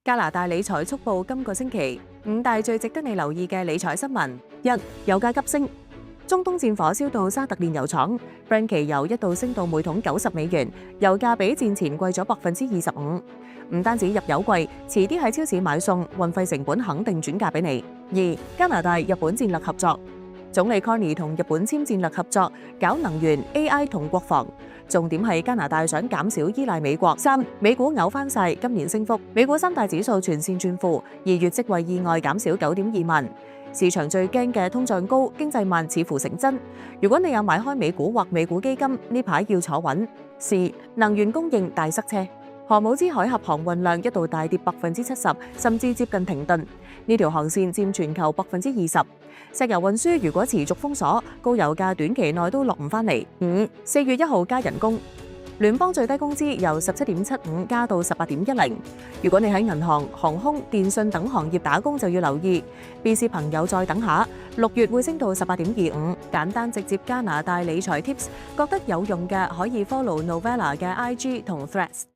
加拿大理財速報今個星期五大最值得你留意嘅理財新聞：一、油價急升，中東戰火燒到沙特煉油廠，Brent 期油一度升到每桶$90，油價比戰前貴咗25%。唔單止入油貴，遲啲喺超市買餸，運費成本肯定轉嫁俾你。二、加拿大日本戰略合作。總理 Carney 同日本簽戰略合作，搞能源、AI 同國防，重點係加拿大想減少依賴美國。三、美股嘔翻晒，今年升幅，美股三大指數全線轉負，2月職位意外減少9.2萬。市場最驚嘅通脹高、經濟慢似乎成真。如果你有買開美股或美股基金，呢排要坐穩。四、能源供應大塞車。荷姆茲海峽航運量一度大跌70%，甚至接近停頓。呢條航線佔全球20%。石油運輸如果持續封鎖，高油價短期內都落唔返嚟。五、4月1號加人工，聯邦最低工資由17.75加到18.10。如果你喺銀行、航空、電信等行業打工，就要留意。BC 朋友再等下，6月會升到18.25。簡單直接加拿大理財 tips，覺得有用嘅可以 follow Novella 嘅 IG 同 Threads。